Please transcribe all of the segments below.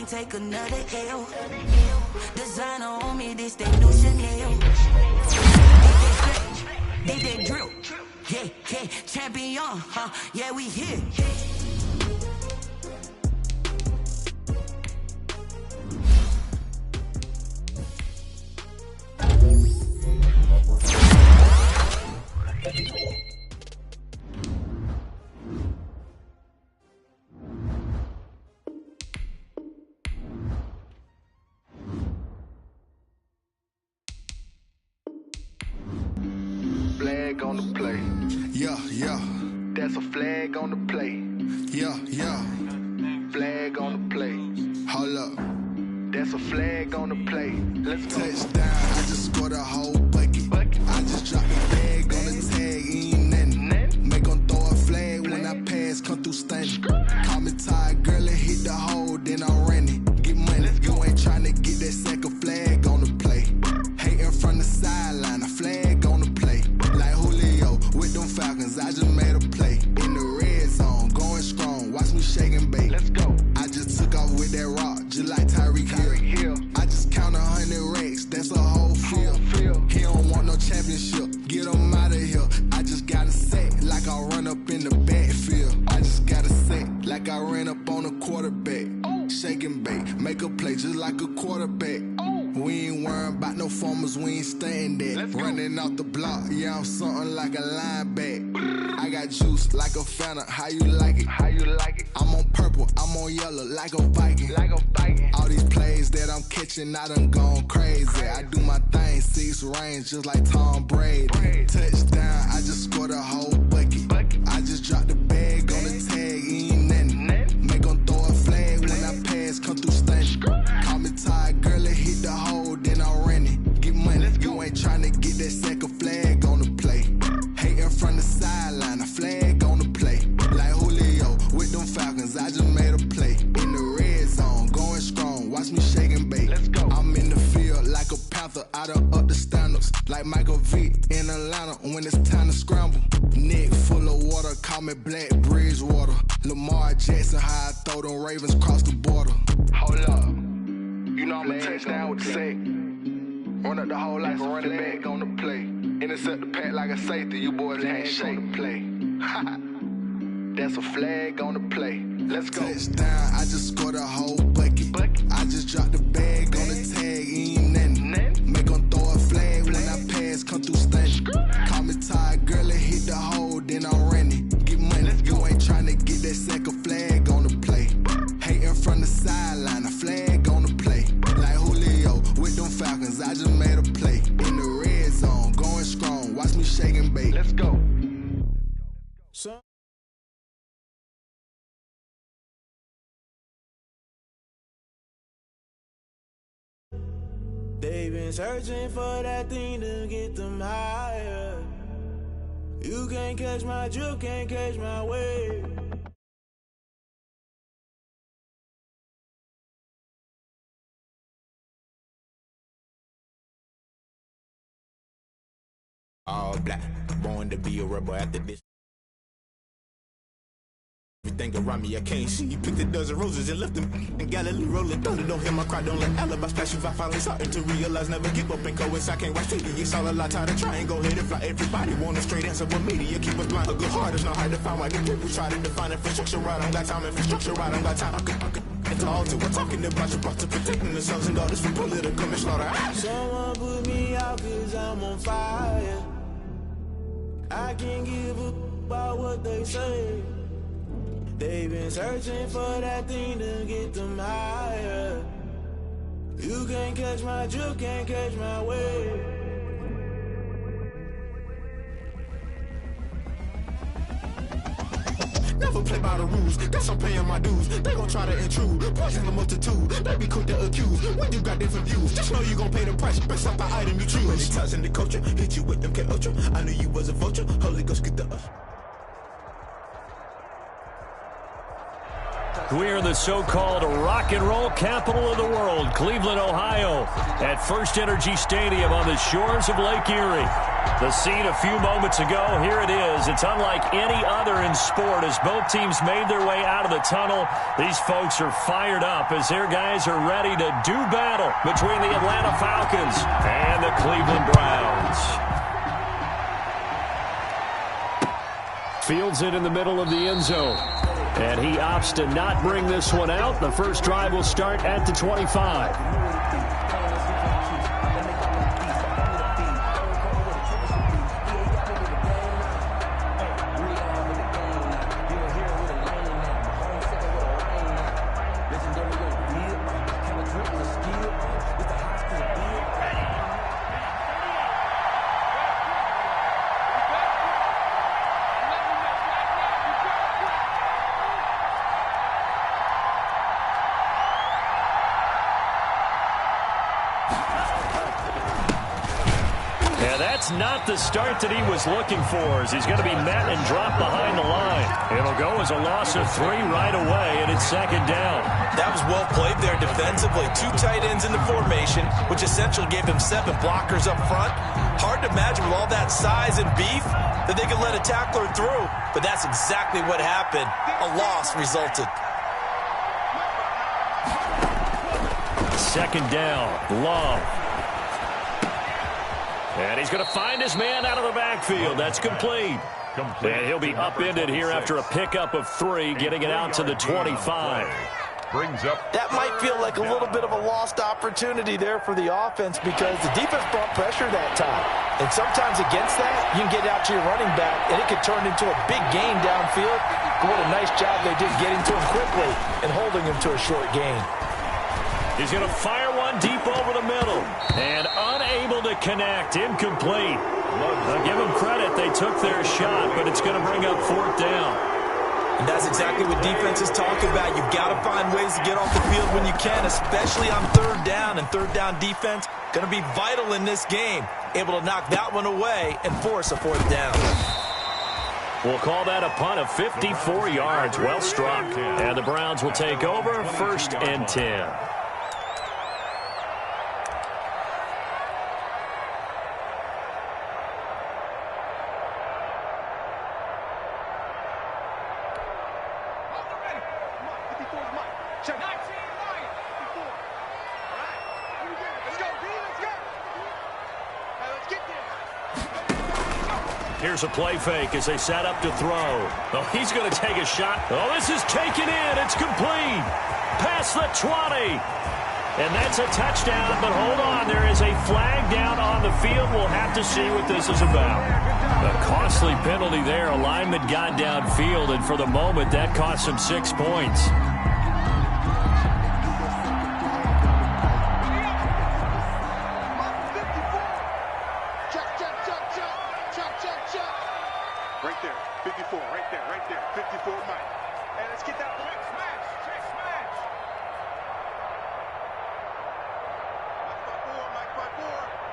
can't take another L. Designer on me, this that new Chanel. Did that drill. Yeah, yeah, champion, huh? Yeah, we here. Flag on the play. Yeah, yeah. That's a flag on the play. Yeah, yeah. Flag on the play. Hold up. That's a flag on the play. Let's go. Touchdown, I just scored a whole bucket. I just dropped a bag on the tag, ain't nothing. Make 'em throw a flag when I pass, come through stunning. Call me tired, girl, and hit the hole, then I'm running. Get money, you ain't tryna get that second flag on the play. Hating from the sideline, a flag on the play. Like Julio with them Falcons, I just made a play. In the red zone, going strong, watch me shake and bake. Let's go. I just took off with that rock, just like Tyreek Hill. I just count 100 racks, that's a whole field. He don't want no championship, get him out of here. I just got a set, like I run up in the backfield. I just got a set, like I ran up on a quarterback. Shake and bake, make a play just like a quarterback. We ain't worrying about no formers, we ain't staying there. Running off the block, yeah, I'm something like a linebacker. I got juice like a Fanta, how you like it? How you like it? I'm on purple, I'm on yellow, like a Viking. Like a Viking. All these plays that I'm catching, I done gone crazy. I do my thing, 6 range, just like Tom Brady. Touchdown, I just scored a whole bucket. I just dropped the bag on the tag, ain't nothing. Make 'em throw a flag when I pass, come through stunning. Call me tired, girl, and hit the hole, then I'm running. Get money, you ain't tryna get that second flag on the play. Hating from the sideline, a flag on the play. Like Julio with them Falcons, I just made a play. In the red zone, going strong, watch me shake and bake. Let's go. I'm in the field like a Panther, I done up the standards. Like Michael Vick in Atlanta when it's time to scramble. Neck full of water, call me Black Bridgewater. Lamar Jackson, how I throw them Ravens cross the border. Hold up. You know I'm a touchdown with the sack. Run up the hole like a running back on the play. Intercept the pack like a safety. You boys can't shake the play. That's a flag on the play. Let's go. Touchdown, I just scored a whole bucket. I just dropped the bag on the tag, ain't nothing. Make 'em throw a flag when I pass, come through stunning. Call me tired, girl, and hit the hole, then I'm running. Get money, you ain't tryna get that second flag on the play. Hating from the sideline, a flag on the play. Like Julio with them Falcons, I just made a play. In the red zone, going strong, watch me shake and bake. Let's go. They been searching for that thing to get them higher. You can't catch my drip, can't catch my wave. All black, born to be a rebel after this. Everything around me I can't see. He picked a dozen roses and left them in Galilee rolling thunder. Don't hear my cry, don't let alibi splash. If I finally starting to realize, never give up and coincide. Can't watch TV, it's all a lot. Tired of trying, go ahead and fly. Everybody want a straight answer, but media keep us blind. A good heart is not hard to find. Why the people try to define infrastructure right? I don't got time, infrastructure right, I don't got time. I could into all to we're talking about you, about to protecting the sons and daughters from political and slaughter. Someone put me out 'cause I'm on fire. I can't give a about what they say. They've been searching for that thing to get them higher. You can't catch my drip, can't catch my wave. Never play by the rules, guess I'm paying my dues. They gon' try to intrude, poison the multitude. They be quick to accuse, when you got different views. Just know you gon' pay the price, based off the item you choose. Many times in the culture, hit you with them K-Ultra. I knew you was a vulture, Holy Ghost get the We're the so-called rock and roll capital of the world, Cleveland, Ohio, at First Energy Stadium on the shores of Lake Erie. The scene a few moments ago, here it is. It's unlike any other in sport as both teams made their way out of the tunnel. These folks are fired up as their guys are ready to do battle between the Atlanta Falcons and the Cleveland Browns. Fields it in the middle of the end zone. And he opts to not bring this one out. The first drive will start at the 25. Not the start that he was looking for as he's going to be met and dropped behind the line. It'll go as a loss of 3 right away, and it's second down. That was well played there defensively. 2 tight ends in the formation, which essentially gave them 7 blockers up front. Hard to imagine with all that size and beef that they could let a tackler through, but that's exactly what happened. A loss resulted. Second down, Love. And he's going to find his man out of the backfield. That's complete. And he'll be upended here after a pickup of 3, getting it out to the 25. That might feel like a little bit of a lost opportunity there for the offense because the defense brought pressure that time. And sometimes against that, you can get out to your running back, and it could turn into a big gain downfield. But what a nice job they did getting to him quickly and holding him to a short gain. He's going to fire one deep over the middle. And unable to connect. Incomplete. I'll give them credit. They took their shot, but it's going to bring up 4th down. And that's exactly what defenses talk about. You've got to find ways to get off the field when you can, especially on 3rd down. And 3rd down defense going to be vital in this game. Able to knock that one away and force a 4th down. We'll call that a punt of 54 yards. Well struck. And the Browns will take over 1st and 10. Here's a play fake as they set up to throw. Oh, he's going to take a shot. Oh, this is taken in. It's complete. Past the 20. And that's a touchdown, but hold on. There is a flag down on the field. We'll have to see what this is about. A costly penalty there. A lineman got downfield, and for the moment, that cost him 6 points. Right there, 54, right there, 54 Mike. Hey, let's get that check smash.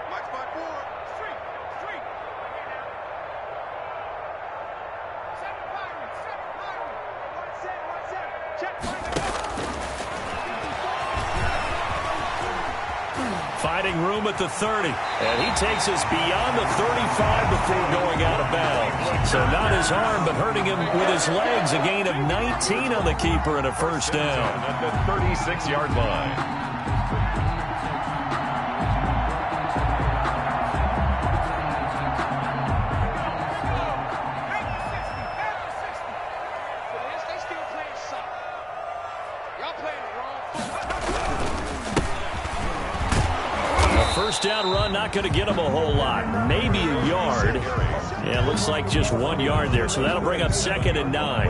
Mike's by four. Street. Seven Byron. One set. Check. Finding room at the 30. And he takes us beyond the 35 before going out of bounds. So not his arm, but hurting him with his legs. A gain of 19 on the keeper and a 1st down. At the 36-yard line. First down run, not going to get him a whole lot. Maybe a yard. Yeah, looks like just 1 yard there. So that'll bring up 2nd and 9.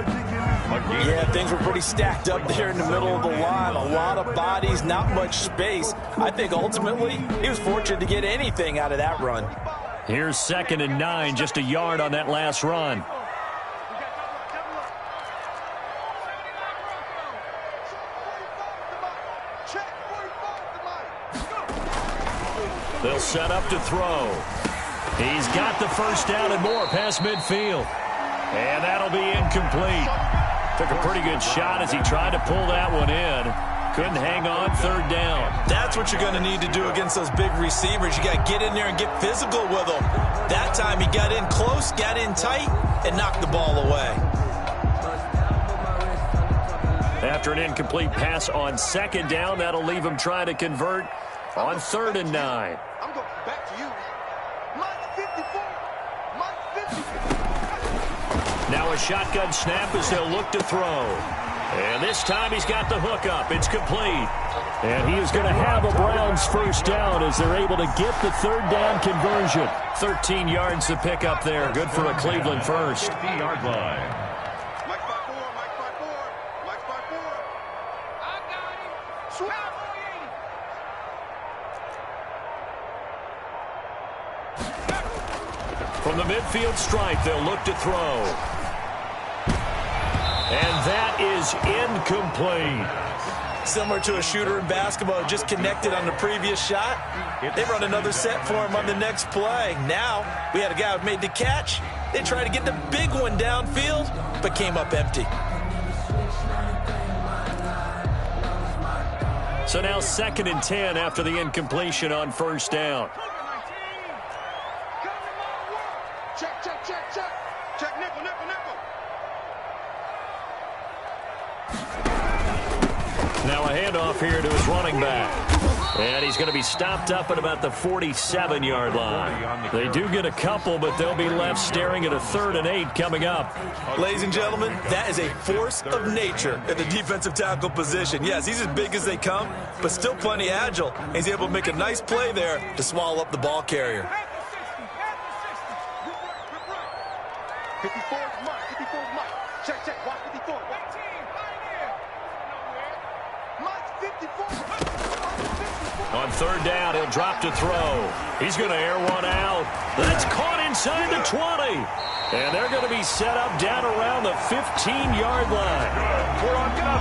Yeah, things were pretty stacked up there in the middle of the line. A lot of bodies, not much space. I think ultimately he was fortunate to get anything out of that run. Here's 2nd and 9, just a yard on that last run. They'll set up to throw. He's got the first down and more past midfield. And that'll be incomplete. Took a pretty good shot as he tried to pull that one in. Couldn't hang on, 3rd down. That's what you're going to need to do against those big receivers. You got to get in there and get physical with them. That time he got in close, got in tight, and knocked the ball away. After an incomplete pass on second down, that'll leave him trying to convert on 3rd and 9. I'm going back to you. Mike 54. Mike 54. Now a shotgun snap as they'll look to throw. And this time he's got the hook up. It's complete. And he is going to have a Browns first down as they're able to get the 3rd down conversion. 13 yards to pick up there. Good for a Cleveland first. 50-yard line. Mike 54. Mike 54. Mike 54. I got him. Swap. From the midfield stripe, they'll look to throw. And that is incomplete. Similar to a shooter in basketball, just connected on the previous shot. They run another set for him on the next play. Now, we had a guy who made the catch. They tried to get the big one downfield, but came up empty. So now 2nd and 10 after the incompletion on first down. Check, check, check, check. Check, nickel, nickel, nickel. Now a handoff here to his running back. And he's going to be stopped up at about the 47-yard line. They do get a couple, but they'll be left staring at a 3rd and 8 coming up. Ladies and gentlemen, that is a force of nature in the defensive tackle position. Yes, he's as big as they come, but still plenty agile. He's able to make a nice play there to swallow up the ball carrier. 54 is Mike. 54 is Mike. Check, check. Watch 54. Watch. Mike 54. On 3rd down, he'll drop to throw. He's going to air one out. That's caught inside the 20. And they're going to be set up down around the 15-yard line.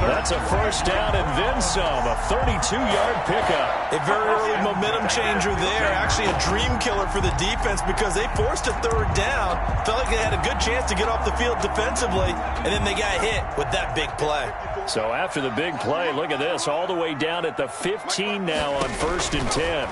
That's a first down and then some, a 32-yard pickup. A very early momentum changer there. Actually a dream killer for the defense because they forced a 3rd down. Felt like they had a good chance to get off the field defensively, and then they got hit with that big play. So after the big play, look at this, all the way down at the 15 now on 1st and 10.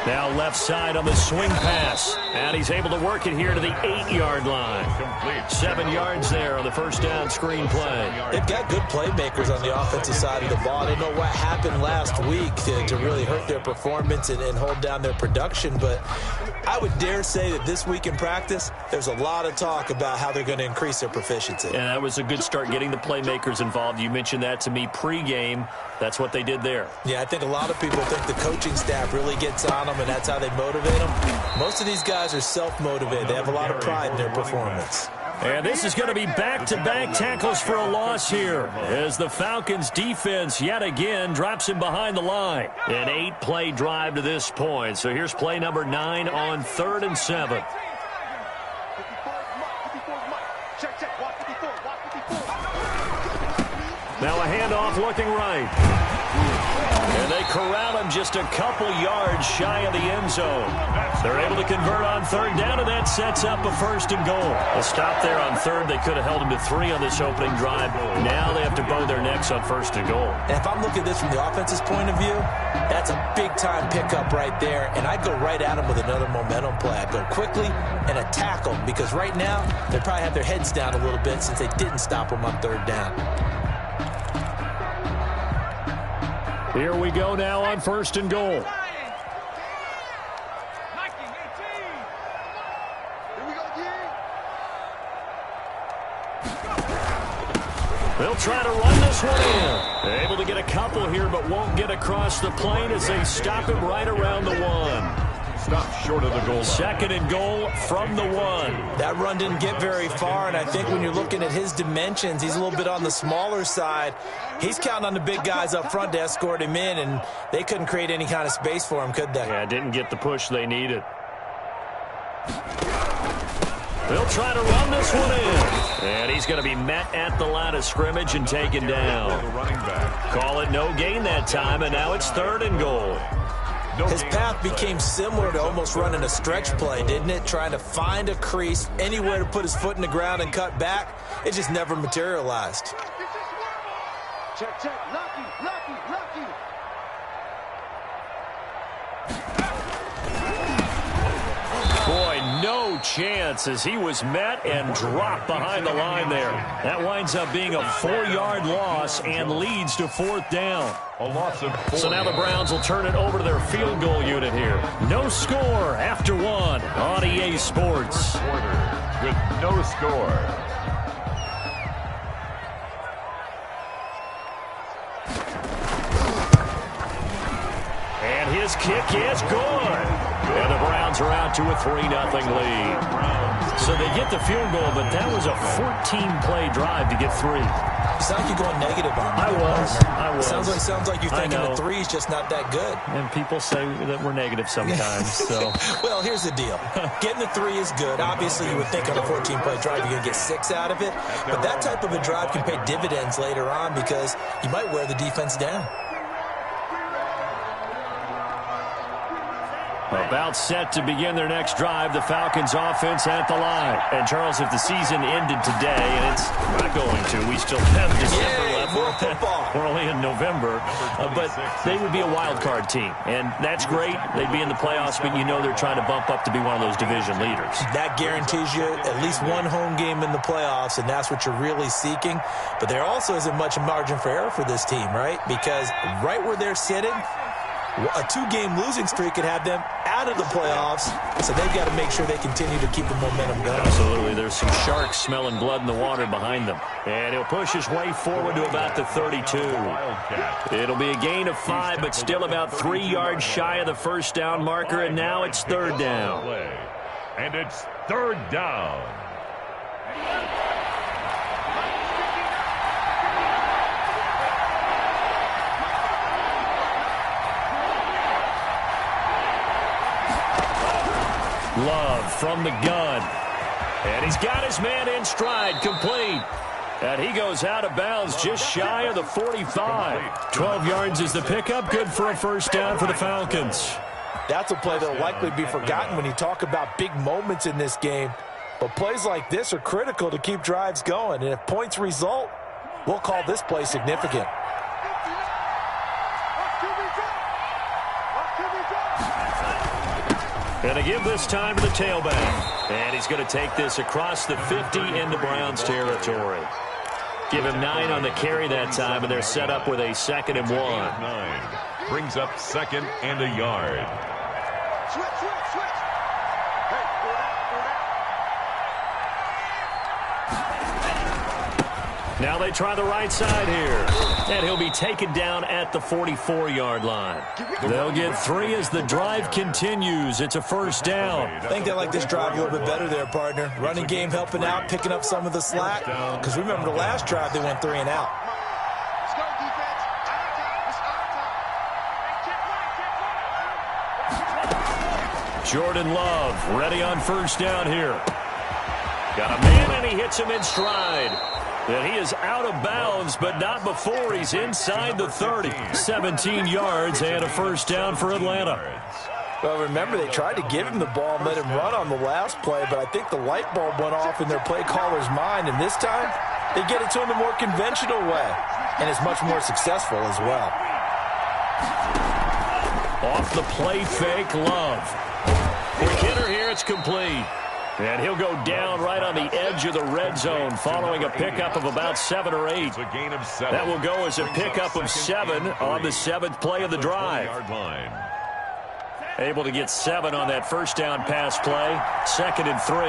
Now left side on the swing pass. And he's able to work it here to the 8-yard line. 7 yards there on the first down screen play. They've got good playmakers on the offensive side of the ball. I don't know what happened last week to really hurt their performance and hold down their production, but I would dare say that this week in practice, there's a lot of talk about how they're going to increase their proficiency. And that was a good start getting the playmakers involved. You mentioned that to me pregame. That's what they did there. Yeah, I think a lot of people think the coaching staff really gets on them, and that's how they motivate them. Most of these guys are self-motivated. They have a lot of pride in their performance. And this is going to be back-to-back tackles for a loss here as the Falcons defense yet again drops him behind the line. An 8-play drive to this point. So here's play number 9 on 3rd and 7. Now a handoff looking right. And they corral him just a couple yards shy of the end zone. They're able to convert on 3rd down, and that sets up a 1st and goal. A stop there on 3rd. They could have held him to 3 on this opening drive. Now they have to bow their necks on 1st and goal. And if I'm looking at this from the offense's point of view, that's a big-time pickup right there. And I'd go right at him with another momentum play. I'd go quickly and attack them because right now they probably have their heads down a little bit since they didn't stop him on 3rd down. Here we go now on 1st and goal. They'll try to run this one in. They're able to get a couple here, but won't get across the plane as they stop him right around the 1. Stop short of the goal line. 2nd and goal from the 1. That run didn't get very far, and I think when you're looking at his dimensions, he's a little bit on the smaller side. He's counting on the big guys up front to escort him in, and they couldn't create any kind of space for him, could they? Yeah, didn't get the push they needed. They'll try to run this one in. And he's going to be met at the line of scrimmage and taken down. Call it no gain that time, and now it's 3rd and goal. His path became similar to almost running a stretch play, didn't it? Trying to find a crease, anywhere to put his foot in the ground and cut back. It just never materialized. Check, check. Lucky, lucky, lucky. no chance as he was met and dropped behind the line there. That winds up being a 4-yard loss and leads to 4th down. A loss of 4. So now the Browns will turn it over to their field goal unit here. No score after 1 on EA Sports. Quarter with no score. And his kick is good. And the Browns are out to a 3-0 lead. So they get the field goal, but that was a 14-play drive to get 3. Sounds like you're going negative on that. I was. Sounds like you're thinking the 3 is just not that good. And people say that we're negative sometimes. So. Well, here's the deal. Getting the 3 is good. Obviously, you would think on a 14-play drive you're going to get 6 out of it. But that type of a drive can pay dividends later on because you might wear the defense down. About set to begin their next drive, the Falcons offense at the line. And, Charles, if the season ended today, and it's not going to, we still have December left. We're only in November. But they would be a wild card team. And that's great. They'd be in the playoffs, but you know they're trying to bump up to be one of those division leaders. That guarantees you at least one home game in the playoffs, and that's what you're really seeking. But there also isn't much margin for error for this team, right? Because right where they're sitting, a 2-game losing streak could have them out of the playoffs, so they've got to make sure they continue to keep the momentum going. Absolutely. There's some sharks smelling blood in the water behind them. And he'll push his way forward to about the 32. It'll be a gain of 5, but still about 3 yards shy of the first down marker, and now it's 3rd down. And it's 3rd down. Love from the gun. And he's got his man in stride, complete. And he goes out of bounds just shy of the 45. 12 yards is the pickup. Good for a first down for the Falcons. That's a play that will likely be forgotten when you talk about big moments in this game. But plays like this are critical to keep drives going. And if points result, we'll call this play significant. Going to give this time to the tailback. And he's going to take this across the 50 into Browns territory. Give him 9 on the carry that time, and they're set up with a 2nd and 1. 9 brings up 2nd and a yard. Switch. Hey, go down. Now they try the right side here. And he'll be taken down at the 44-yard line. They'll get 3 as the drive continues. It's a first down. I think they like this drive a little bit better there, partner. Running game helping out, picking up some of the slack. Because remember the last drive, they went 3 and out. Let's go, defense. It's our time. Jordan Love ready on first down here. Got a man, and he hits him in stride. And he is out of bounds, but not before he's inside the 30. 17 yards and a first down for Atlanta. Well, remember, they tried to give him the ball and let him run on the last play, but I think the light bulb went off in their play caller's mind, and this time they get it to him the more conventional way, and it's much more successful as well. Off the play fake, Love. Quick hitter here, it's complete. And he'll go down right on the edge of the red zone following a pickup of about 7 or 8. It's a gain of 7. That will go as a pickup of 7 on the 7th play of the drive. Able to get 7 on that first down pass play. 2nd and 3.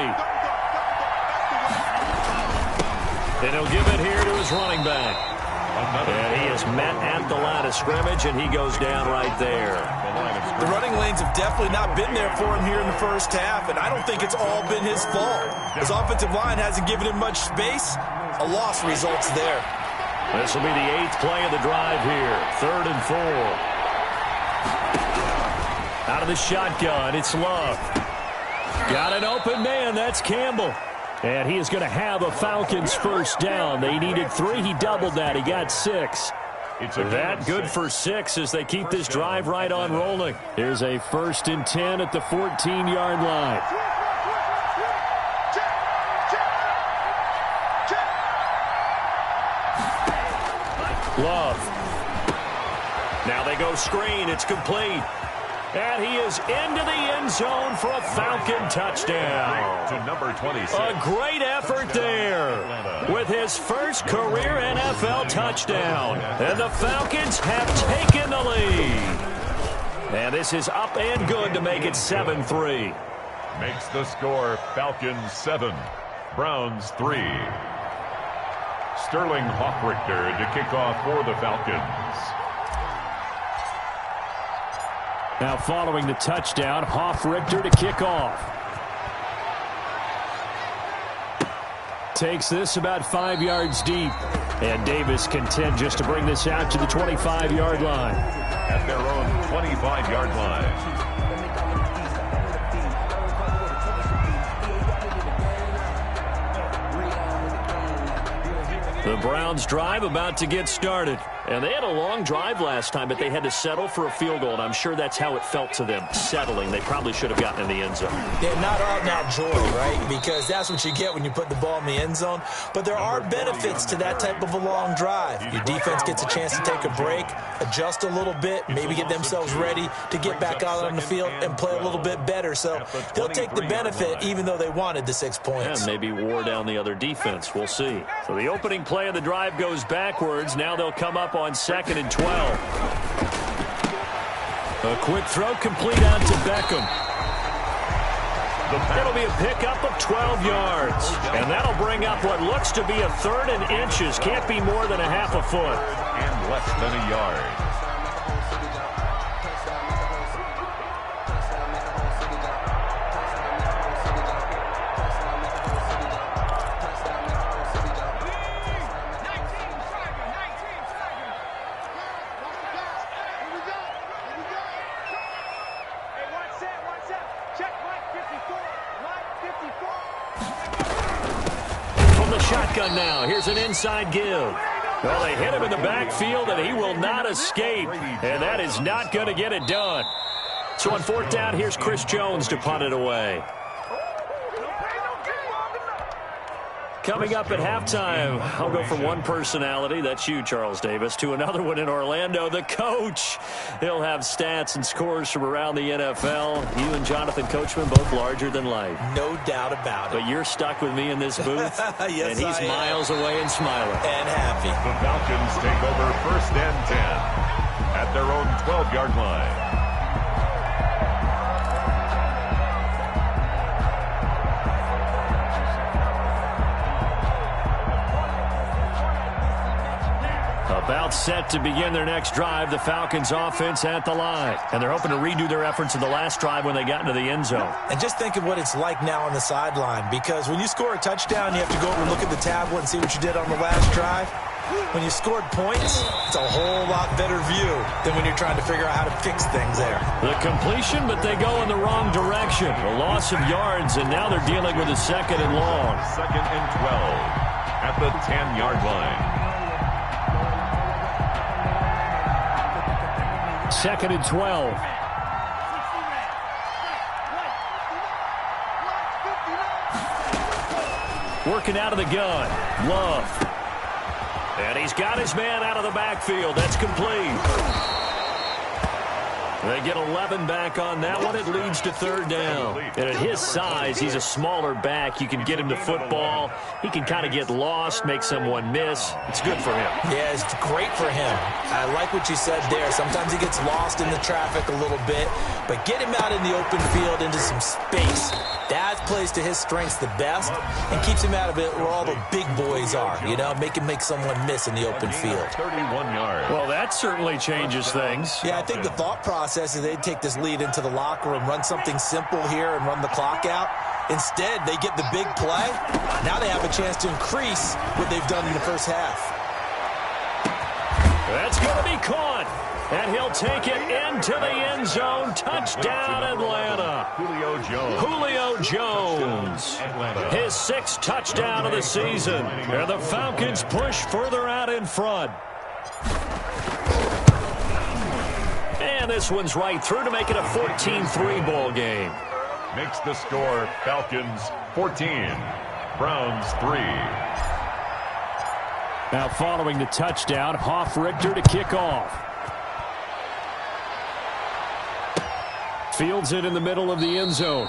And he'll give it here to his running back. And he is met at the line of scrimmage, and he goes down right there. The running lanes have definitely not been there for him here in the first half, and I don't think it's all been his fault. His offensive line hasn't given him much space. A loss results there. This will be the 8th play of the drive here. 3rd and 4. Out of the shotgun, it's Love. Got an open man, that's Campbell. And he is going to have a Falcons first down. They needed 3, he doubled that, he got 6. That good for 6 as they keep this drive right on rolling. Here's a 1st and 10 at the 14-yard line. Love. Now they go screen, it's complete. And he is into the end zone for a Falcon touchdown. To number 26. A great effort there with his first career NFL touchdown. And the Falcons have taken the lead. And this is up and good to make it 7-3. Makes the score Falcons 7, Browns 3. Sterling Hoffrichter to kick off for the Falcons. Now following the touchdown, Hoffrichter to kick off. Takes this about 5 yards deep. And Davis content just to bring this out to the 25-yard line. At their own 25-yard line. The Browns drive about to get started. And they had a long drive last time, but they had to settle for a field goal, and I'm sure that's how it felt to them, settling. They probably should have gotten in the end zone. Yeah, not out and out joy, right? Because that's what you get when you put the ball in the end zone. But there are benefits to that type of a long drive. Your defense gets a chance to take a break, adjust a little bit, maybe get themselves ready to get back out on the field and play a little bit better. So they'll take the benefit even though they wanted the 6 points. And maybe wore down the other defense. We'll see. So the opening play of the drive goes backwards. Now they'll come up on 2nd and 12. A quick throw complete out to Beckham. It'll be a pickup of 12 yards. And that'll bring up what looks to be a 3rd and inches. Can't be more than a half a foot. And less than a yard. Shotgun now. Here's an inside give. Well, they hit him in the backfield, and he will not escape. And that is not going to get it done. So on 4th down, here's Chris Jones to punt it away. Coming up at halftime, I'll go from one personality, that's you, Charles Davis, to another one in Orlando, the coach. He'll have stats and scores from around the NFL. You and Jonathan Coachman, both larger than life. No doubt about it. But you're stuck with me in this booth, yes, and he's miles away and smiling. And happy. The Falcons take over 1st and 10 at their own 12-yard line. About set to begin their next drive, the Falcons offense at the line. And they're hoping to redo their efforts in the last drive when they got into the end zone. And just think of what it's like now on the sideline, because when you score a touchdown, you have to go over and look at the tablet and see what you did on the last drive. When you scored points, it's a whole lot better view than when you're trying to figure out how to fix things there. The completion, but they go in the wrong direction. A loss of yards, and now they're dealing with a 2nd and long. 2nd and 12 at the 10-yard line. 2nd and 12. Working out of the gun. Love. And he's got his man out of the backfield. That's complete. They get 11 back on that one. It leads to 3rd down. And at his size, he's a smaller back. You can get him to football. He can kind of get lost, make someone miss. It's good for him. Yeah, it's great for him. I like what you said there. Sometimes he gets lost in the traffic a little bit, but get him out in the open field into some space. That plays to his strengths the best and keeps him out of it where all the big boys are, you know, make someone miss in the open field. 31 yards. Well, that certainly changes things. Yeah, I think the thought process is they'd take this lead into the locker room, run something simple here and run the clock out. Instead, they get the big play. Now they have a chance to increase what they've done in the first half. That's going to be caught. And he'll take it into the end zone. Touchdown, Atlanta. Julio Jones. His 6th touchdown of the season. And the Falcons push further out in front. And this one's right through to make it a 14-3 ball game. Makes the score Falcons 14, Browns 3. Now following the touchdown, Hoffrichter to kick off. Fields it in the middle of the end zone.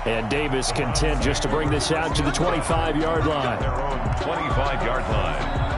And Davis content just to bring this out to the 25-yard line. Their own 25-yard line.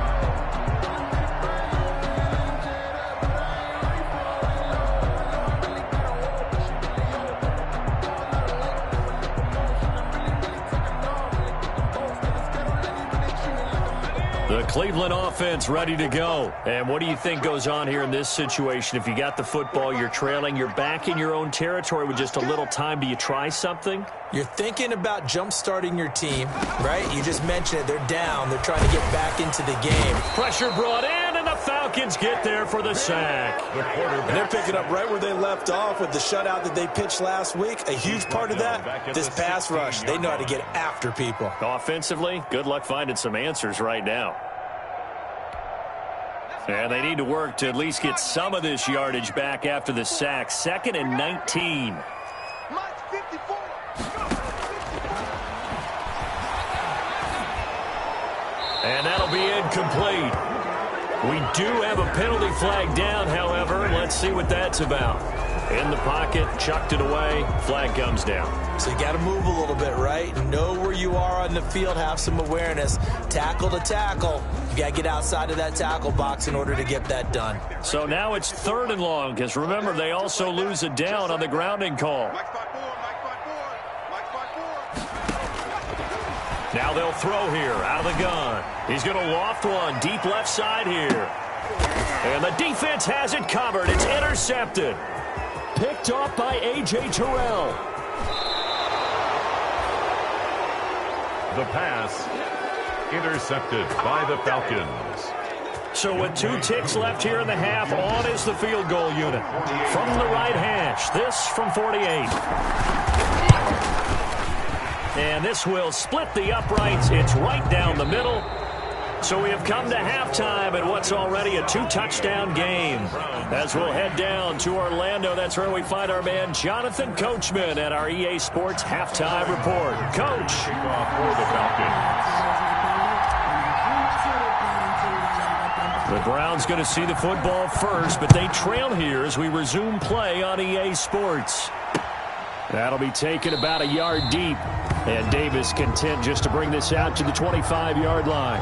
The Cleveland offense ready to go. And what do you think goes on here in this situation? If you got the football, you're trailing, you're back in your own territory with just a little time. Do you try something? You're thinking about jump-starting your team, right? You just mentioned it. They're down. They're trying to get back into the game. Pressure brought in, and the Falcons get there for the sack. And they're picking up right where they left off with the shutout that they pitched last week. A huge part of that, this pass rush. They know how to get after people. Offensively, good luck finding some answers right now. And they need to work to at least get some of this yardage back after the sack. 2nd and 19. And that'll be incomplete. We do have a penalty flag down, however. Let's see what that's about. In the pocket, chucked it away, flag comes down. So you got to move a little bit, right? Know where you are on the field, have some awareness. Tackle to tackle. You got to get outside of that tackle box in order to get that done. So now it's 3rd and long, because remember, they also lose it down on the grounding call. Now they'll throw here, out of the gun. He's going to loft one, deep left side here. And the defense has it covered. It's intercepted. Picked off by A.J. Terrell. The pass intercepted by the Falcons. So with 2 ticks left here in the half, on is the field goal unit. From the right hash, this from 48. And this will split the uprights. It's right down the middle. So we have come to halftime at what's already a 2-touchdown game. As we'll head down to Orlando, that's where we find our man Jonathan Coachman at our EA Sports Halftime Report. Coach. Kickoff for the Falcons. The Browns going to see the football first, but they trail here as we resume play on EA Sports. That'll be taken about a yard deep. And Davis content just to bring this out to the 25-yard line.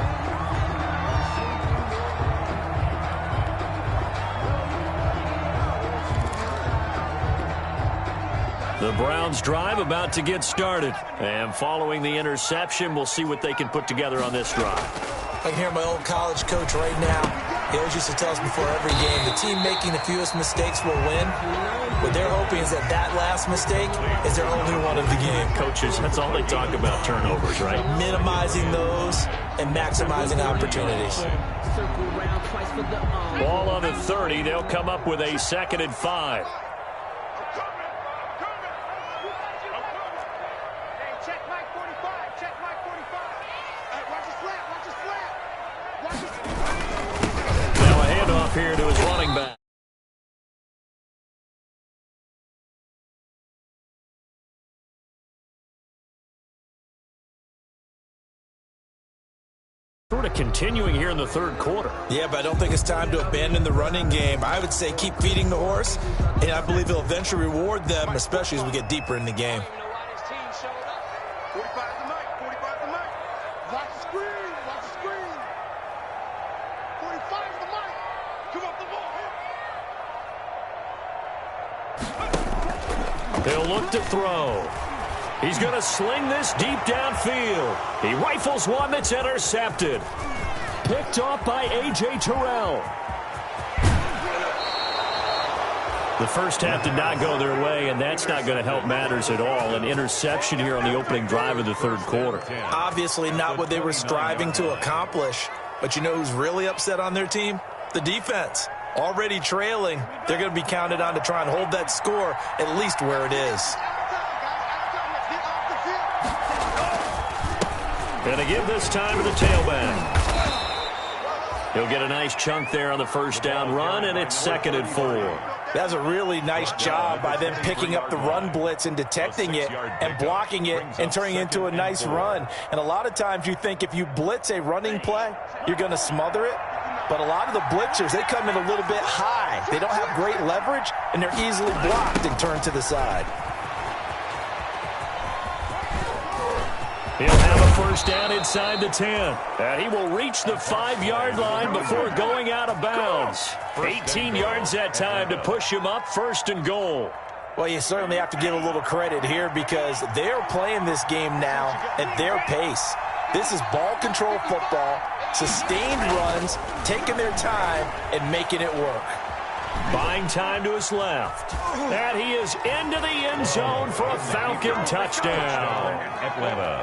The Browns drive about to get started. And following the interception, we'll see what they can put together on this drive. I can hear my old college coach right now. He always used to tell us before every game, the team making the fewest mistakes will win. What they're hoping is that that last mistake is their only one of the game. Coaches, that's all they talk about, turnovers, right? Minimizing those and maximizing opportunities. Ball on the 30. They'll come up with a 2nd and 5. Now a handoff here to his running back. Sort of continuing here in the 3rd quarter. Yeah, but I don't think it's time to abandon the running game. I would say keep feeding the horse, and I believe it'll eventually reward them, especially as we get deeper in the game. 45 the mic, 45 the mic. Watch the screen, watch the screen. 45 the mic. Give up the ball. They'll look to throw. He's going to sling this deep downfield. He rifles one that's intercepted. Picked off by A.J. Terrell. The first half did not go their way, and that's not going to help matters at all. An interception here on the opening drive of the 3rd quarter. Obviously not what they were striving to accomplish. But you know who's really upset on their team? The defense. Already trailing. They're going to be counted on to try and hold that score at least where it is. And to give this time to the tailback. He'll get a nice chunk there on the 1st down run, and it's 2nd and 4. That's a really nice job by them picking up the run blitz and detecting it and blocking it and turning it into a nice run. And a lot of times you think if you blitz a running play, you're going to smother it. But a lot of the blitzers, they come in a little bit high. They don't have great leverage, and they're easily blocked and turned to the side. He'll have a first down inside the 10. And he will reach the 5-yard line before going out of bounds. 18 yards that time to push him up, 1st and goal. Well, you certainly have to give a little credit here because they're playing this game now at their pace. This is ball control football, sustained runs, taking their time and making it work. Buying time to his left. And he is into the end zone for a Falcon touchdown.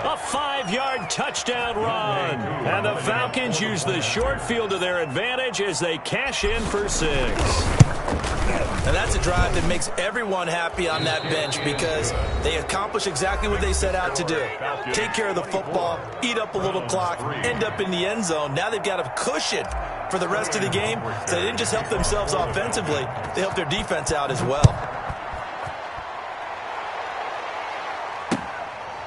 A 5-yard touchdown run. And the Falcons use the short field to their advantage as they cash in for 6. And that's a drive that makes everyone happy on that bench because they accomplish exactly what they set out to do. Take care of the football, eat up a little clock, end up in the end zone. Now they've got a cushion for the rest of the game. So they didn't just help themselves offensively, they helped their defense out as well.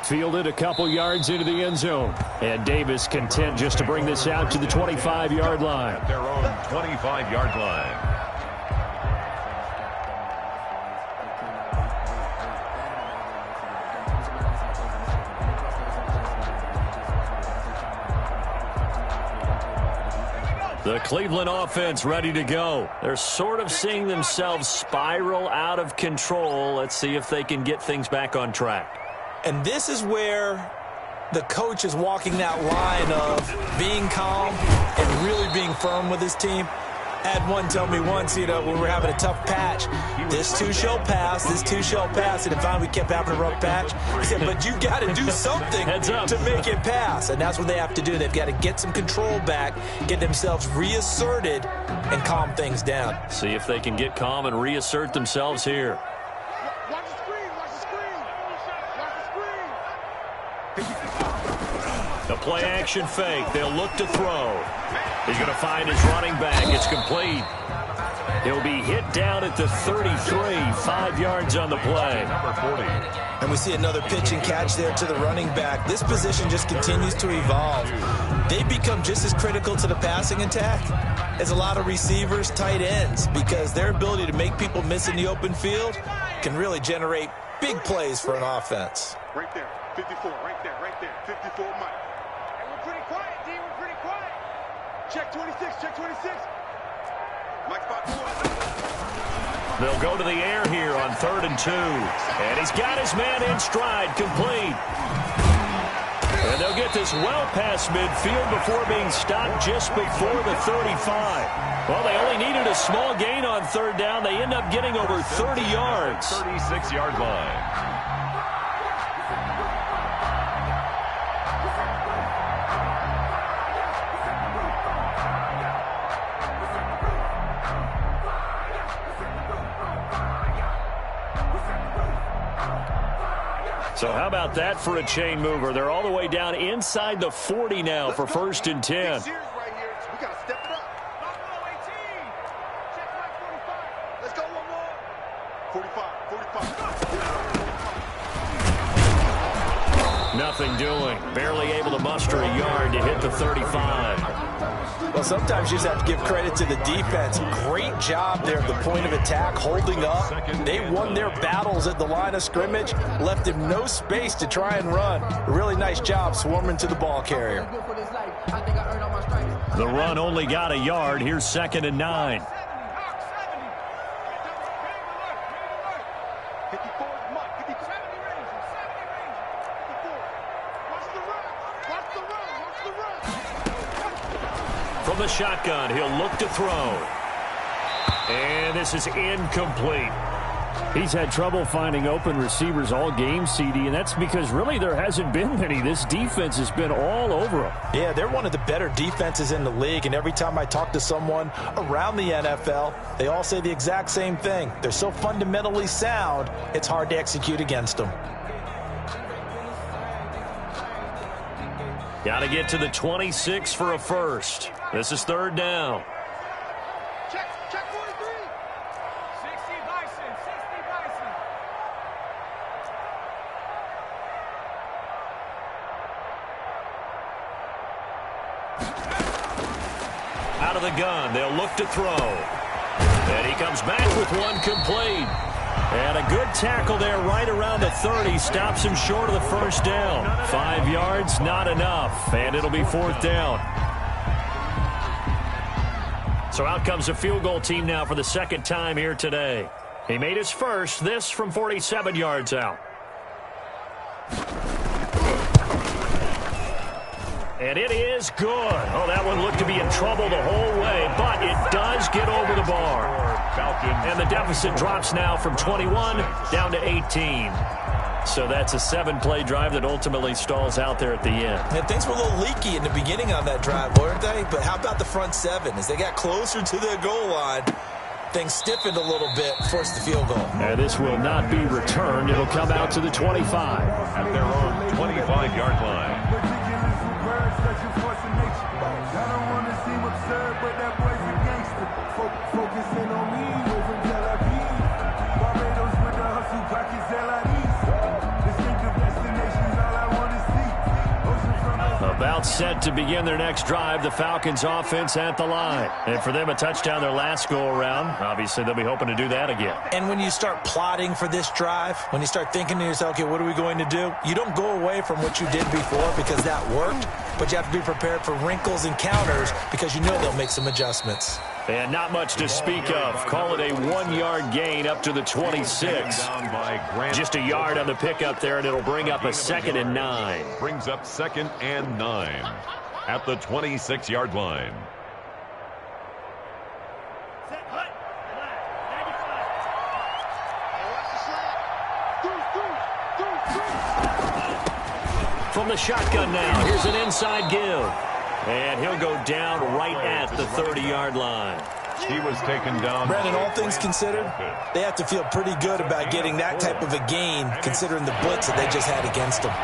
Fielded a couple yards into the end zone. And Davis content just to bring this out to the 25-yard line. Their own 25-yard line. The Cleveland offense ready to go. They're sort of seeing themselves spiral out of control. Let's see if they can get things back on track. And this is where the coach is walking that line of being calm and really being firm with his team. I had one tell me once, when we're having a tough patch, this too shall pass, this too shall pass. And if finally we kept having a rough patch, he said, but you got to do something to make it pass. And that's what they have to do. They've got to get some control back, get themselves reasserted, and calm things down. See if they can get calm and reassert themselves here. Watch the screen, watch the screen. Watch the screen. The play action fake. They'll look to throw. He's going to find his running back. It's complete. He'll be hit down at the 33, 5 yards on the play. Number 40. And we see another pitch and catch there to the running back. This position just continues to evolve. They become just as critical to the passing attack as a lot of receivers, tight ends, because their ability to make people miss in the open field can really generate big plays for an offense. Right there, 54, right there, 54, Mike. And we're pretty quiet, D, we're pretty quiet. Check 26, check 26. Mike spot 4. They'll go to the air here on 3rd and 2. And he's got his man in stride, complete. And they'll get this well past midfield before being stopped just before the 35. Well, they only needed a small gain on 3rd down. They end up getting over 30 yards. 36-yard line. So how about that for a chain mover? They're all the way down inside the 40 now for 1st and 10. We got to step it up. Check my 45. Let's go one more. 45. Nothing doing. Barely able to muster a yard to hit the 35. Well, sometimes you just have to give credit to the defense. Great job there at the point of attack, holding up. They won their battles at the line of scrimmage, left him no space to try and run. A really nice job swarming to the ball carrier. The run only got a yard. Here's 2nd and 9. 54, Mike, 54. 70 range, 54. Watch the run, watch the run, watch the run. From the shotgun, he'll look to throw. And this is incomplete. He's had trouble finding open receivers all game, CD, and that's because really there hasn't been many. This defense has been all over him. Yeah, they're one of the better defenses in the league, and every time I talk to someone around the NFL, they all say the exact same thing. They're so fundamentally sound, it's hard to execute against them. Got to get to the 26 for a first. This is 3rd down. Check 43. 60 Bison, 60 Bison. Out out of the gun. They'll look to throw. And he comes back with one complete. And a good tackle there right around the 30. Stops him short of the first down. 5 yards, not enough. And it'll be 4th down. So out comes a field goal team now for the second time here today. He made his first, this from 47 yards out. And it is good. Oh, that one looked to be in trouble the whole way, but it does get over the bar. And the deficit drops now from 21 down to 18. So that's a 7-play drive that ultimately stalls out there at the end. And things were a little leaky in the beginning on that drive, weren't they? But how about the front 7? As they got closer to their goal line, things stiffened a little bit, forced the field goal. And this will not be returned. It'll come out to the 25. At their own 25-yard line. I don't want to seem absurd, but that boy's a gangster. Focusing on me over Tel Aviv. Barbados with the hustle, pockets LIDs. Distinctive destinations, all I want to see. Ocean from About set to begin their next drive, the Falcons offense at the line. And for them, a touchdown their last go-around. Obviously, they'll be hoping to do that again. And when you start plotting for this drive, when you start thinking to yourself, okay, what are we going to do? You don't go away from what you did before because that worked, but you have to be prepared for wrinkles and counters because you know they'll make some adjustments. And not much to speak of. Call it a 1-yard gain up to the 26. Just a yard on the pickup there, and it'll bring up a 2nd and 9. Brings up 2nd and 9 at the 26-yard line. From the shotgun now, here's an inside give. And he'll go down right at the 30-yard line. He was taken down. Brandon, all things considered, they have to feel pretty good about getting that type of a gain considering the blitz that they just had against them.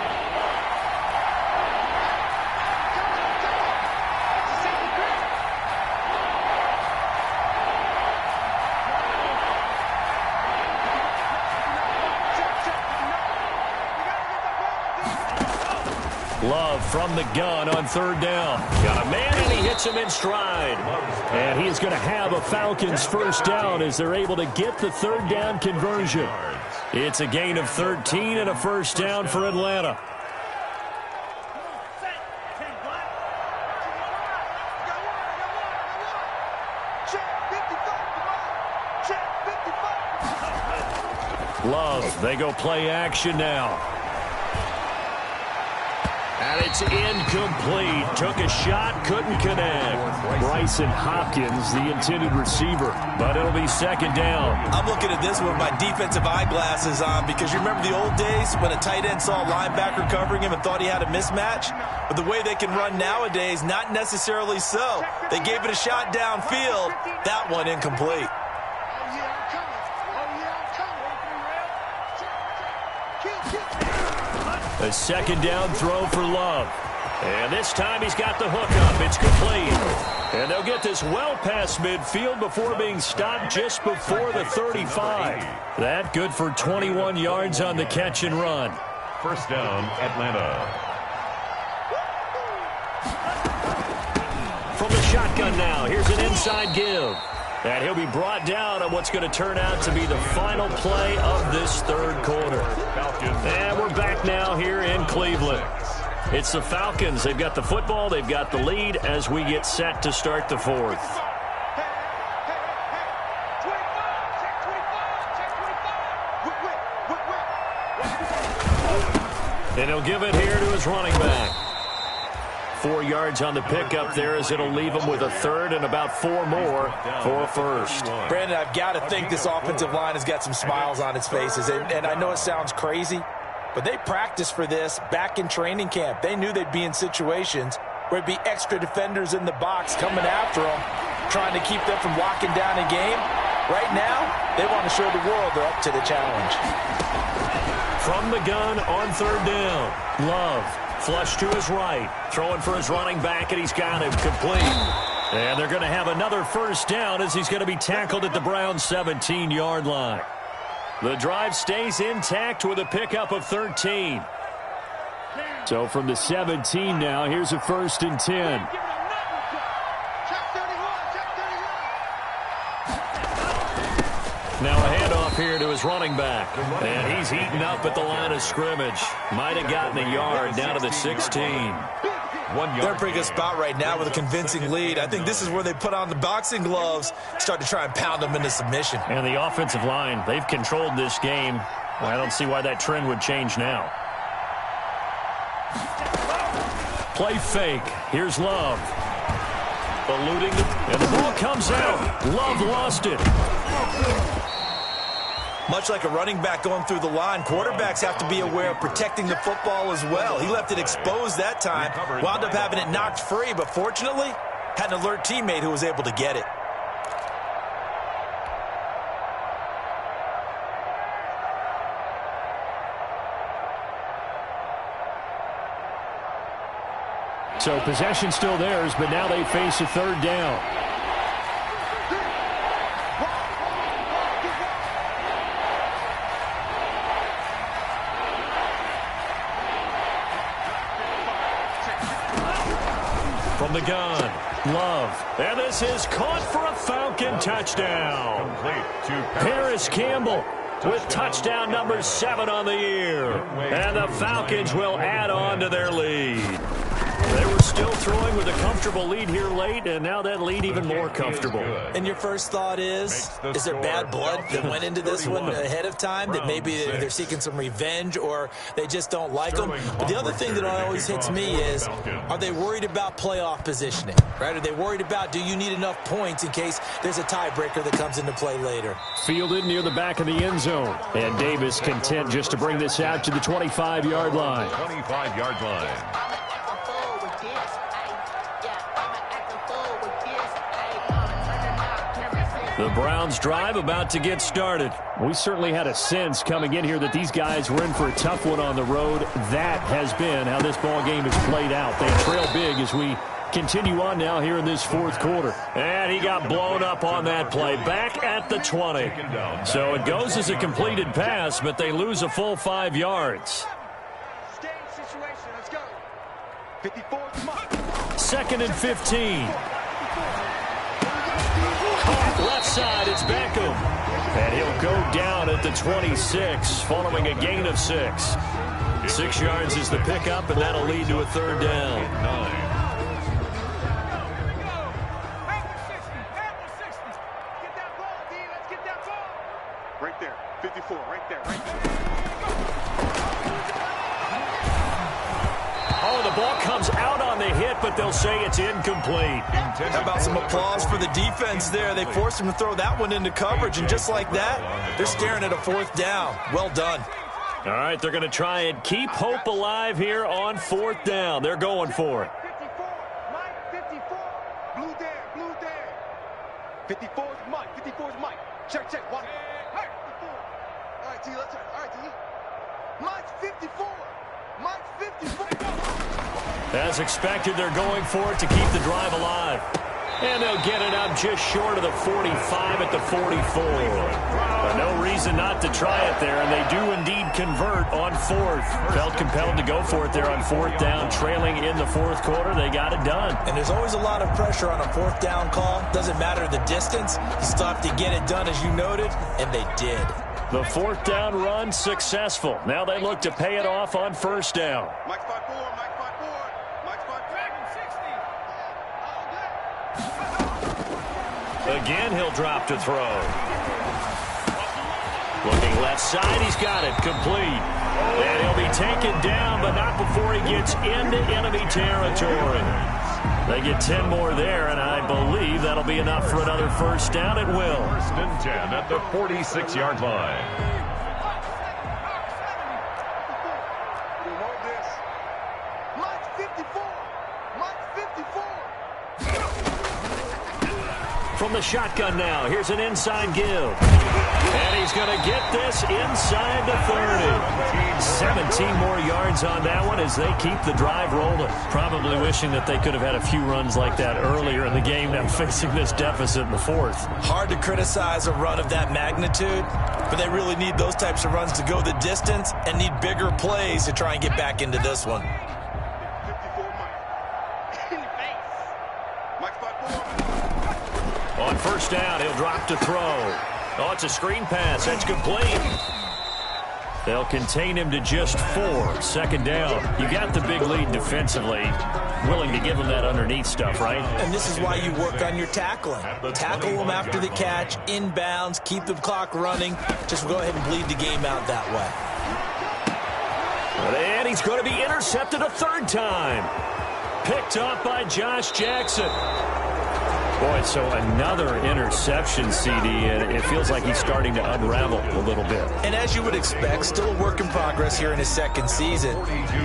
Love from the gun on 3rd down. Got a man, and he hits him in stride. And he is going to have a Falcons first down as they're able to get the 3rd down conversion. It's a gain of 13 and a first down for Atlanta. Love, they go play action now. And it's incomplete. Took a shot, couldn't connect. Bryson Hopkins, the intended receiver, but it'll be 2nd down. I'm looking at this with my defensive eyeglasses on because you remember the old days when a tight end saw a linebacker covering him and thought he had a mismatch? But the way they can run nowadays, not necessarily so. They gave it a shot downfield. That one incomplete. A 2nd down throw for Love. And this time he's got the hook up. It's complete. And they'll get this well past midfield before being stopped just before the 35. That good for 21 yards on the catch and run. First down, Atlanta. From the shotgun now, here's an inside give. And he'll be brought down on what's going to turn out to be the final play of this 3rd quarter. And we're back now here in Cleveland. It's the Falcons. They've got the football. They've got the lead as we get set to start the 4th. And he'll give it here to his running back. 4 yards on the pickup there as it'll leave him with a 3rd and about 4 more for a first. Brandon, I've got to think this offensive line has got some smiles on its faces. And I know it sounds crazy, but they practiced for this back in training camp. They knew they'd be in situations where it'd be extra defenders in the box coming after them, trying to keep them from locking down a game. Right now, they want to show the world they're up to the challenge. From the gun on 3rd down, Love. Flush to his right, throwing for his running back, and he's got him complete. And they're going to have another first down as he's going to be tackled at the Browns' 17-yard line. The drive stays intact with a pickup of 13. So from the 17 now, here's a 1st and 10. Now a handoff here to his running back. And he's heating up at the line of scrimmage. Might have gotten a yard down to the 16. They're in a pretty good spot right now with a convincing lead. I think this is where they put on the boxing gloves, start to try and pound them into submission. And the offensive line, they've controlled this game. I don't see why that trend would change now. Play fake. Here's Love. Eluding, and the ball comes out. Love lost it. Much like a running back going through the line, quarterbacks have to be aware of protecting the football as well. He left it exposed that time, wound up having it knocked free, but fortunately, had an alert teammate who was able to get it. So possession still theirs, but now they face a third down. From the gun, Love. And this is caught for a Falcon touchdown. Paris Campbell with touchdown number 7 on the year. And the Falcons will add on to their lead. They were still throwing with a comfortable lead here late, and now that lead even more comfortable. And your first thought is there bad blood that went into this one ahead of time, that maybe they're seeking some revenge or they just don't like them? But the other thing that always hits me is, are they worried about playoff positioning, right? Are they worried about, do you need enough points in case there's a tiebreaker that comes into play later? Fielded near the back of the end zone. And Davis content just to bring this out to the 25-yard line. 25-yard line. The Browns drive about to get started. We certainly had a sense coming in here that these guys were in for a tough one on the road. That has been how this ball game has played out. They trail big as we continue on now here in this fourth quarter. And he got blown up on that play. Back at the 20. So it goes as a completed pass, but they lose a full 5 yards. Let's go. 54. 2nd and 15. Left side, it's Beckham. And he'll go down at the 26 following a gain of 6. 6 yards is the pickup, and that'll lead to a third down. Right there, 54, right there, right there. Oh, the ball comes out on the hit, but they'll say it's incomplete. How about some applause for the defense there? They forced him to throw that one into coverage, and just like that, they're staring at a 4th down. Well done. All right, they're going to try and keep hope alive here on 4th down. They're going for it. 54, Mike, 54. Blue there, blue there. 54 is Mike, 54 is Mike. Check, watch. Hey, 54. All right, T, let's turn. All right, T. Mike's 54. Mike's 54. As expected, they're going for it to keep the drive alive. And they'll get it up just short of the 45 at the 44. But no reason not to try it there, and they do indeed convert on 4th. Felt compelled to go for it there on 4th down, trailing in the 4th quarter. They got it done. And there's always a lot of pressure on a 4th down call. Doesn't matter the distance. You still have to get it done, as you noted, and they did. The 4th down run successful. Now they look to pay it off on 1st down. Mike's 5-4, Mike's 5-4. Mike's 5-4. Again, he'll drop to throw. Looking left side, he's got it complete. And he'll be taken down, but not before he gets into enemy territory. They get 10 more there, and I believe that'll be enough for another 1st down. It will. 1st and 10 at the 46-yard line. Mike's 54. Mike's 54. From the shotgun now, here's an inside give. And he's going to get this inside the 30. 17 more yards on that one as they keep the drive rolling. Probably wishing that they could have had a few runs like that earlier in the game, now facing this deficit in the 4th. Hard to criticize a run of that magnitude, but they really need those types of runs to go the distance and need bigger plays to try and get back into this one. 54, Mike. In the face. Mike's 5-4. On 1st down, he'll drop to throw. Oh, it's a screen pass. That's complete. They'll contain him to just 4. Second down. You got the big lead defensively. Willing to give him that underneath stuff, right? And this is why you work on your tackling. Tackle them after the catch, inbounds, keep the clock running. Just go ahead and bleed the game out that way. And he's going to be intercepted a third time. Picked up by Josh Jackson. Boy, so another interception, CD, and it feels like he's starting to unravel a little bit. And as you would expect, still a work in progress here in his second season.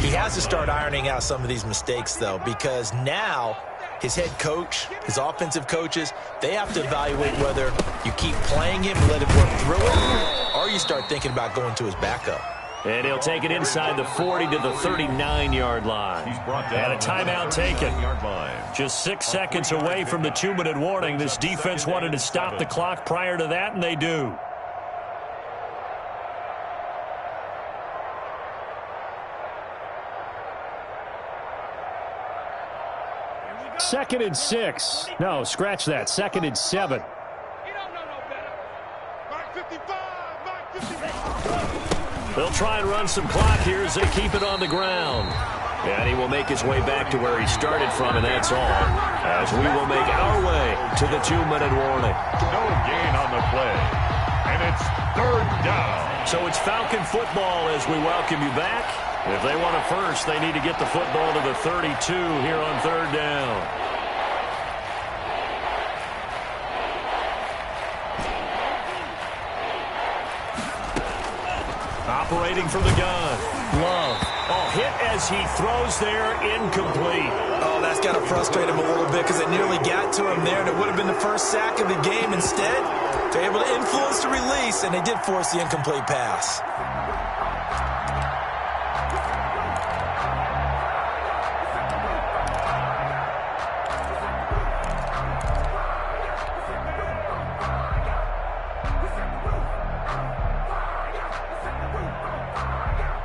He has to start ironing out some of these mistakes, though, because now his head coach, his offensive coaches, they have to evaluate whether you keep playing him, let him work through it, or you start thinking about going to his backup. And he'll take it inside the 40 to the 39-yard line. And a timeout taken. Just 6 seconds away from the 2-minute warning. This defense wanted to stop the clock prior to that, and they do. Second and 6. No, scratch that. Second and 7. They'll try and run some clock here as they keep it on the ground. And he will make his way back to where he started from, and that's all. As we will make our way to the 2-minute warning. No gain on the play. And it's third down. So it's Falcon football as we welcome you back. If they want it first, they need to get the football to the 32 here on third down. Operating from the gun. Love. Oh, hit as he throws there, incomplete. Oh, that's got to frustrate him a little bit because it nearly got to him there, and it would have been the first sack of the game. Instead, they're able to influence the release, and they did force the incomplete pass.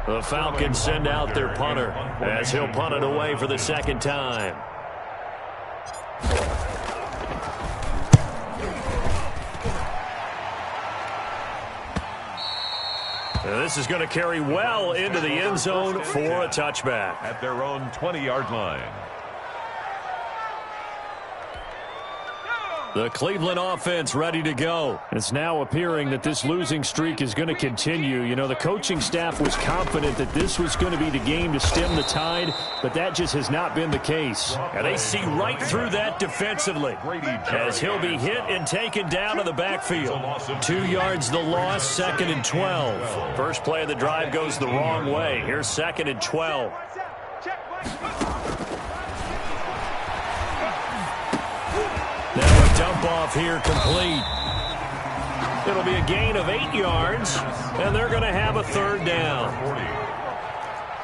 The Falcons send out their punter as he'll punt it away for the second time. And this is going to carry well into the end zone for a touchback. At their own 20-yard line. The Cleveland offense ready to go. It's now appearing that this losing streak is going to continue. You know, the coaching staff was confident that this was going to be the game to stem the tide, but that just has not been the case. And they see right through that defensively as he'll be hit and taken down to the backfield. 2 yards the loss, second and 12. First play of the drive goes the wrong way. Here's second and 12. Dump off here complete. It'll be a gain of 8 yards, and they're going to have a third down.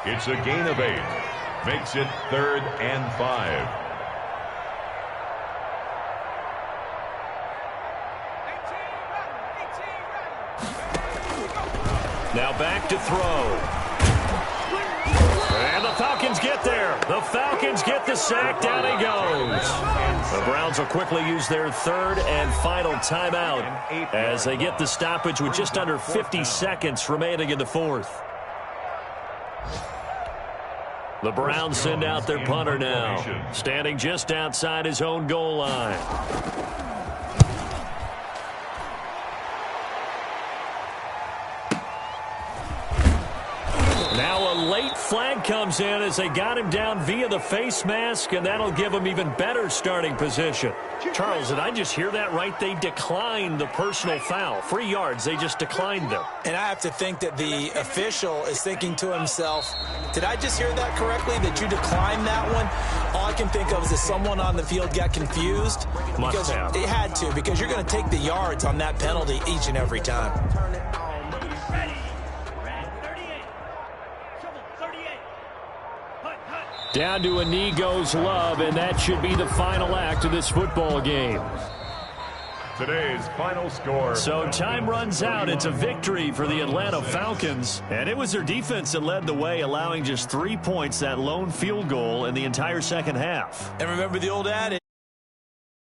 It's a gain of 8. Makes it 3rd and 5. Now back to throw. And the Falcons get there. The Falcons get the sack. Down he goes. The Browns will quickly use their third and final timeout as they get the stoppage with just under 50 seconds remaining in the fourth. The Browns send out their punter now, standing just outside his own goal line. Now a late flag comes in as they got him down via the face mask, and that'll give him even better starting position. Charles, did I just hear that right? They declined the personal foul. 3 yards, they just declined them. And I have to think that the official is thinking to himself, did I just hear that correctly, that you declined that one? All I can think of is that someone on the field got confused. Must have. It had to, because you're going to take the yards on that penalty each and every time. Down to a knee goes Love, and that should be the final act of this football game. Today's final score. So time runs out. It's a victory for the Atlanta Falcons. And it was their defense that led the way, allowing just 3 points, that lone field goal in the entire second half. And remember the old adage,